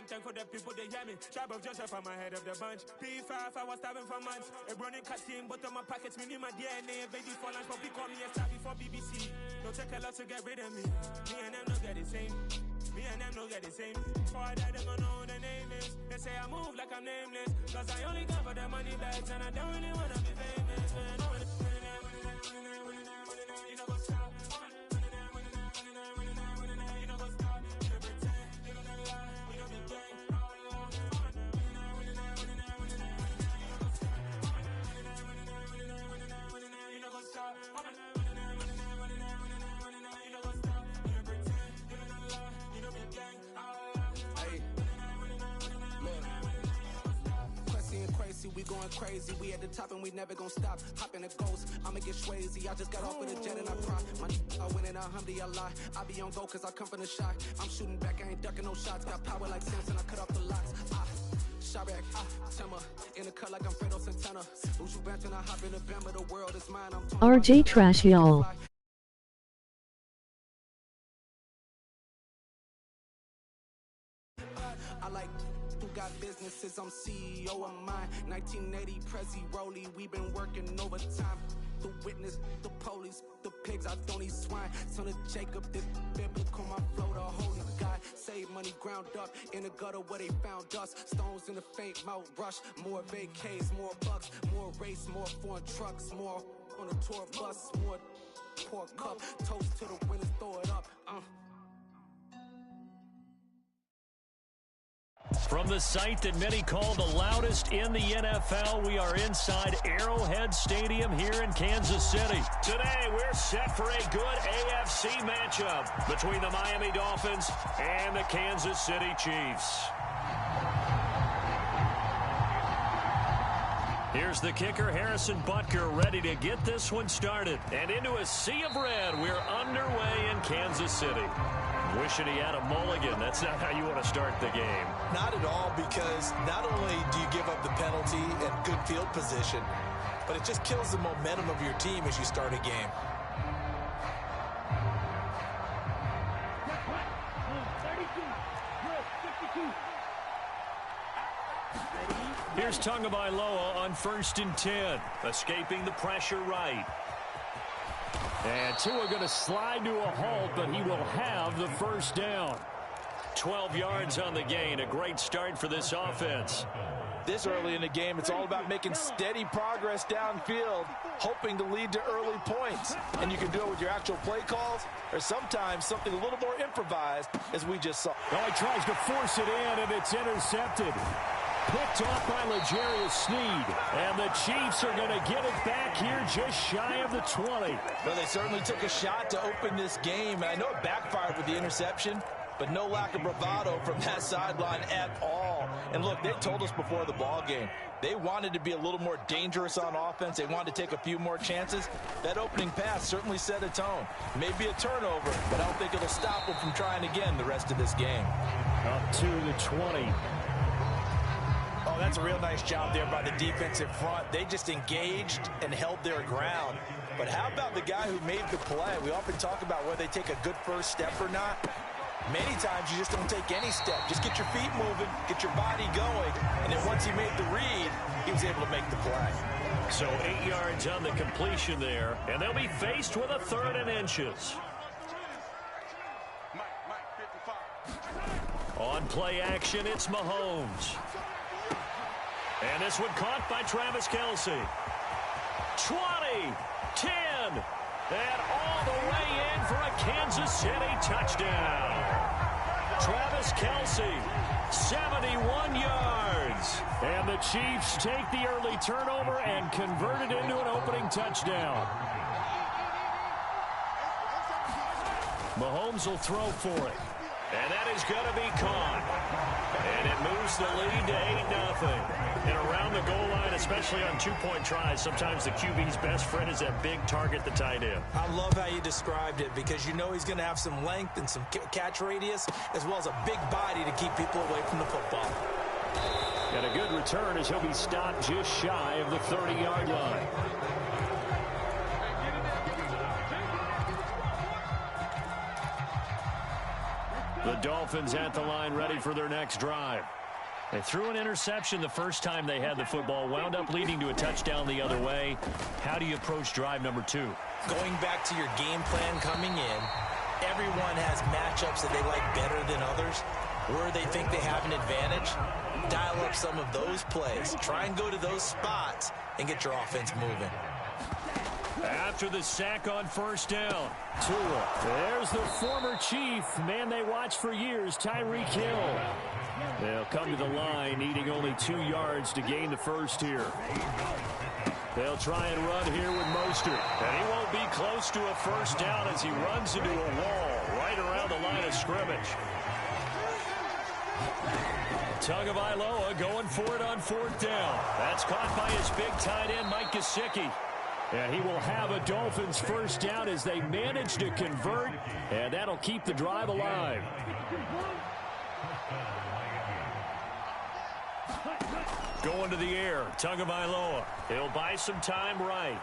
I'm thankful that people, they hear me. Tribe of Joseph, I'm ahead of the bunch. P5, I was starving for months. A running cut team, but on my pockets, me need my DNA. Baby, for lunch, but we call me a star before BBC. Don't take a lot to get rid of me. Me and them don't get the same. Me and them don't get the same. Before I die, they gonna know who the name is. They say I move like I'm nameless. Cause I only come for the money bags, and I don't really wanna be famous, man. You know what's up? You know what's up? You don't pretend, you don't lie, you don't be gang. You know what's up? We going crazy, we at the top and we never gonna stop. Hop in a ghost, I'ma get swayzy. I just got off with a jet and I cry. I win in a alhamdulillah. I be on go cause I come from the shot. I'm shooting back, I ain't ducking no shots. Got power like Samson, I cut off the lots. Shabak, Tema, in the cut like I'm Fredo Santana. Lose you bench and I hop in the Bama, the world is mine. I'm RJ Trash, y'all. I like who got businesses, I'm CEO of mine. 1980 Prezi Rolly, we been working overtime. The witness, the police, the pigs, I don't eat swine. Son of Jacob, this biblical, my flow, the holy God. Save money ground up in the gutter where they found us. Stones in the faint mouth rush. More vacays, more bucks, more race, more foreign trucks, more on a tour bus, more pour cup. Toast to the winners, throw it up. From the site that many call the loudest in the NFL, we are inside Arrowhead Stadium here in Kansas City. Today, we're set for a good AFC matchup between the Miami Dolphins and the Kansas City Chiefs. Here's the kicker, Harrison Butker, ready to get this one started. And into a sea of red, we're underway in Kansas City. Wishing he had a mulligan. That's not how you want to start the game. Not at all, because not only do you give up the penalty and good field position, but it just kills the momentum of your team as you start a game. Here's Tagovailoa on 1st and 10. Escaping the pressure right. And Tua going to slide to a halt, but he will have the first down. 12 yards on the gain. A great start for this offense. This early in the game, it's all about making steady progress downfield, hoping to lead to early points. And you can do it with your actual play calls, or sometimes something a little more improvised, as we just saw. Well, he tries to force it in, and it's intercepted. Picked off by L'Jarius Sneed. And the Chiefs are going to get it back here just shy of the 20. Well, they certainly took a shot to open this game. And I know it backfired with the interception, but no lack of bravado from that sideline at all. And look, they told us before the ball game, they wanted to be a little more dangerous on offense. They wanted to take a few more chances. That opening pass certainly set a tone. Maybe a turnover, but I don't think it'll stop them from trying again the rest of this game. Up to the 20. Oh, that's a real nice job there by the defensive front. They just engaged and held their ground. But how about the guy who made the play? We often talk about whether they take a good first step or not. Many times you just don't take any step. Just get your feet moving, get your body going, and then once he made the read, he was able to make the play. So 8 yards on the completion there, and they'll be faced with a 3rd and inches. On play action, it's Mahomes. And this one caught by Travis Kelce. 20, 10, and all the way in for a Kansas City touchdown. Travis Kelce, 71 yards. And the Chiefs take the early turnover and convert it into an opening touchdown. Mahomes will throw for it. And that is going to be caught. And it moves the lead to 8-0. And around the goal line, especially on two-point tries, sometimes the QB's best friend is that big target, the tight end. I love how you described it, because you know he's going to have some length and some catch radius, as well as a big body to keep people away from the football. And a good return as he'll be stopped just shy of the 30-yard line. The Dolphins at the line ready for their next drive. They threw an interception the first time they had the football, wound up leading to a touchdown the other way. How do you approach drive number 2? Going back to your game plan coming in, everyone has matchups that they like better than others, where they think they have an advantage. Dial up some of those plays. Try and go to those spots and get your offense moving. After the sack on first down, Tua. There's the former Chief, man they watched for years, Tyreek Hill. They'll come to the line, needing only 2 yards to gain the first here. They'll try and run here with Mostert. And he won't be close to a first down as he runs into a wall right around the line of scrimmage. Tagovailoa going for it on fourth down. That's caught by his big tight end, Mike Gesicki. And he will have a Dolphins first down as they manage to convert, and that'll keep the drive alive. Going to the air, Tagovailoa. He'll buy some time right.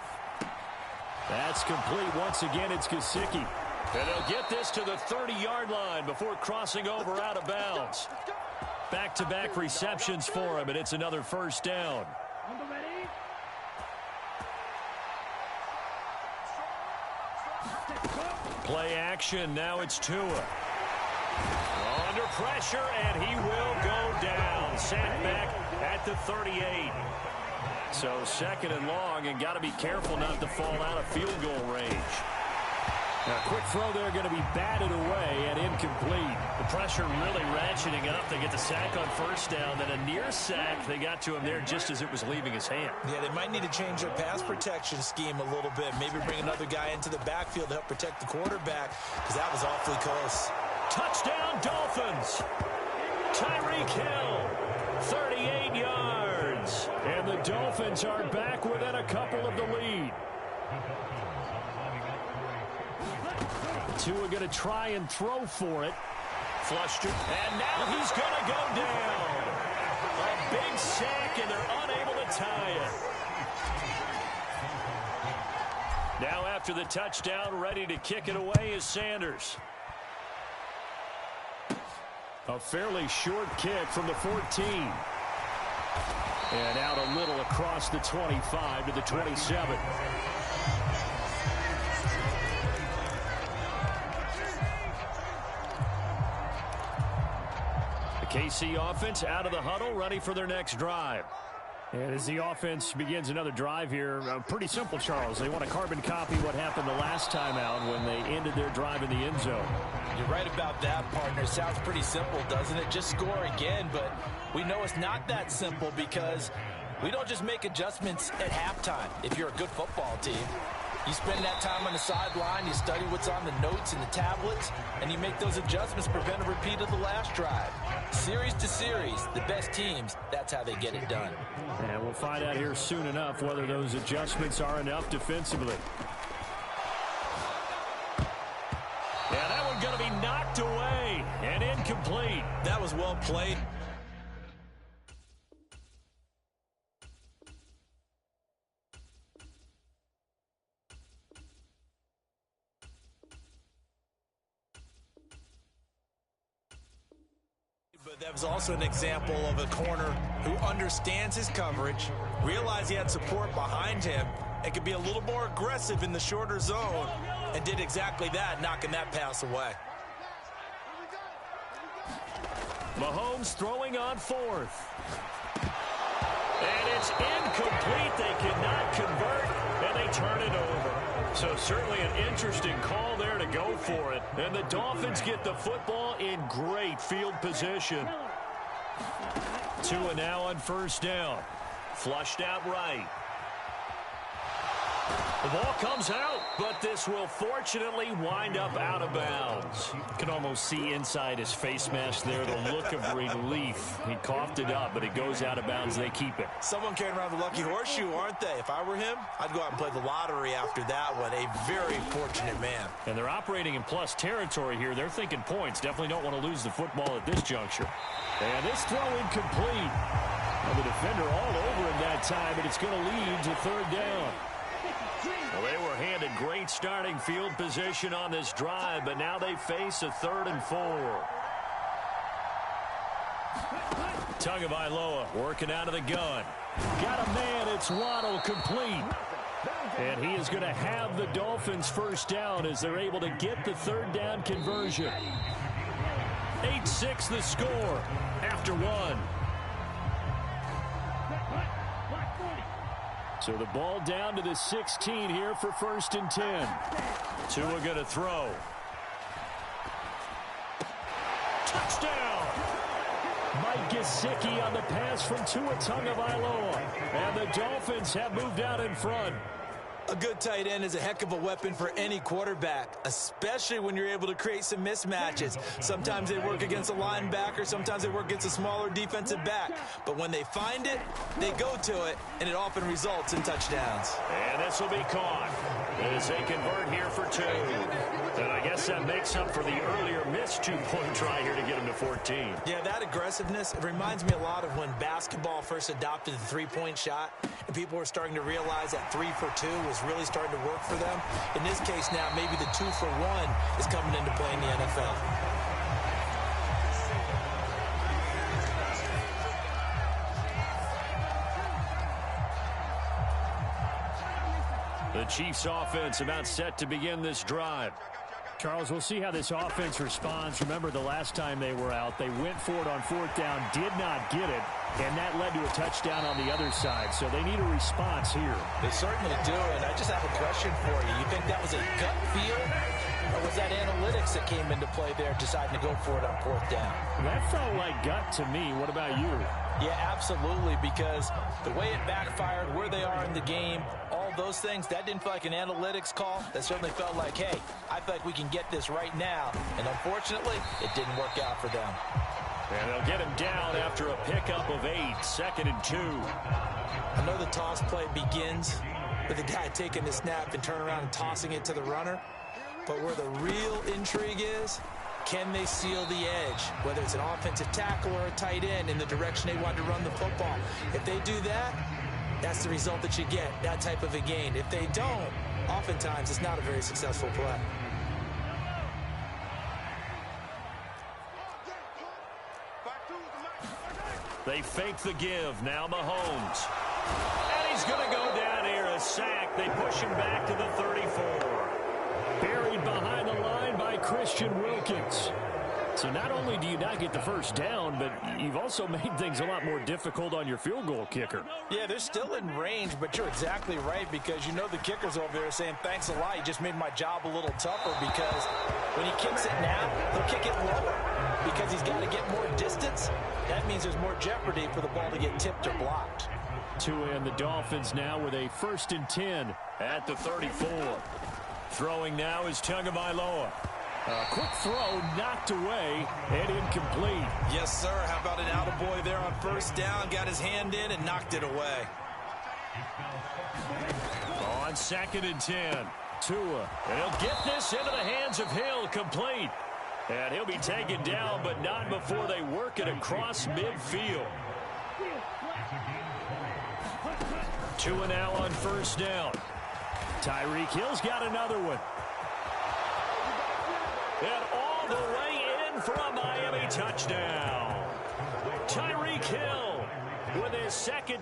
That's complete. Once again, it's Gesicki. And they'll get this to the 30-yard line before crossing over out of bounds. Back-to-back receptions for him, and it's another first down. Play action. Now it's Tua. Under pressure, and he will go down. Sent back at the 38. So second and long, and got to be careful not to fall out of field goal range. Now, quick throw there, going to be batted away and incomplete. The pressure really ratcheting up. They get the sack on first down, then a near sack. They got to him there just as it was leaving his hand. Yeah, they might need to change their pass protection scheme a little bit. Maybe bring another guy into the backfield to help protect the quarterback, because that was awfully close. Touchdown, Dolphins! Tyreek Hill, 38 yards. And the Dolphins are back within a couple of the lead. Tua going to try and throw for it. Flushed it. And now he's going to go down. A big sack, and they're unable to tie it. Now after the touchdown, ready to kick it away is Sanders. A fairly short kick from the 14. And out a little across the 25 to the 27. KC offense out of the huddle, ready for their next drive. And as the offense begins another drive here, pretty simple, Charles. They want to carbon copy what happened the last time out when they ended their drive in the end zone. You're right about that, partner. Sounds pretty simple, doesn't it? Just score again, but we know it's not that simple because we don't just make adjustments at halftime if you're a good football team. You spend that time on the sideline, you study what's on the notes and the tablets, and you make those adjustments to prevent a repeat of the last drive. Series to series, the best teams, that's how they get it done. And we'll find out here soon enough whether those adjustments are enough defensively. Yeah, that one's going to be knocked away and incomplete. That was well played. But that was also an example of a corner who understands his coverage, realized he had support behind him, and could be a little more aggressive in the shorter zone, and did exactly that, knocking that pass away. Mahomes throwing on fourth. And it's incomplete. They cannot convert, and they turn it over. So certainly an interesting call there to go for it. And the Dolphins get the football in great field position. Tua now on first down. Flushed out right. The ball comes out, but this will fortunately wind up out of bounds. You can almost see inside his face mask there the look of relief. He coughed it up, but it goes out of bounds. They keep it. Someone carrying around the lucky horseshoe, aren't they? If I were him, I'd go out and play the lottery after that one. A very fortunate man. And they're operating in plus territory here. They're thinking points. Definitely don't want to lose the football at this juncture. And this throw incomplete. And the defender all over him that time, but it's going to lead to third down. Well, they were handed great starting field position on this drive, but now they face a 3rd and 4. Tagovailoa working out of the gun. Got a man. It's Waddle, complete. And he is going to have the Dolphins first down as they're able to get the third down conversion. 8-6 the score after one. So the ball down to the 16 here for 1st and 10. Tua going to throw. Touchdown! Mike Gesicki on the pass from Tua Tagovailoa. And the Dolphins have moved out in front. A good tight end is a heck of a weapon for any quarterback, especially when you're able to create some mismatches. Sometimes they work against a linebacker, sometimes they work against a smaller defensive back. But when they find it, they go to it, and it often results in touchdowns. And this will be caught as they convert here for 2. And I guess that makes up for the earlier missed 2-point try here to get them to 14. Yeah, that aggressiveness, it reminds me a lot of when basketball first adopted the three-point shot, and people were starting to realize that 3 for 2 was really starting to work for them. In this case now, maybe the 2 for 1 is coming into play in the NFL. The Chiefs offense about set to begin this drive. Charles, we'll see how this offense responds. Remember, the last time they were out, they went for it on 4th down, did not get it, and that led to a touchdown on the other side. So they need a response here. They certainly do, and I just have a question for you. You think that was a gut feel, or was that analytics that came into play there deciding to go for it on 4th down? That felt like gut to me. What about you? Yeah, absolutely, because the way it backfired, where they are in the game, all those things, that didn't feel like an analytics call. That certainly felt like, hey, I feel like we can get this right now. And unfortunately, it didn't work out for them. And they'll get him down after a pickup of 8, 2nd and 2. I know the toss play begins with the guy taking the snap and turning around and tossing it to the runner. But where the real intrigue is, can they seal the edge, whether it's an offensive tackle or a tight end in the direction they want to run the football? If they do that, that's the result that you get, that type of a gain. If they don't, oftentimes it's not a very successful play. They fake the give. Now Mahomes. And he's going to go down here, a sack. They push him back to the 34. Buried behind the line by Christian Wilkins. So not only do you not get the first down, but you've also made things a lot more difficult on your field goal kicker. Yeah, they're still in range, but you're exactly right, because you know the kicker's over there saying, thanks a lot, you just made my job a little tougher, because when he kicks it now, he'll kick it lower because he's got to get more distance. That means there's more jeopardy for the ball to get tipped or blocked. Tua and the Dolphins now with a 1st and 10 at the 34. Throwing now is Tagovailoa. A quick throw knocked away and incomplete. Yes, sir. How about an attaboy there on 1st down? Got his hand in and knocked it away. On 2nd and 10. Tua. And he'll get this into the hands of Hill, complete. And he'll be taken down, but not before they work it across midfield. Tua now on 1st down. Tyreek Hill's got another one. And all the way in for a Miami touchdown. Tyreek Hill with his 2nd.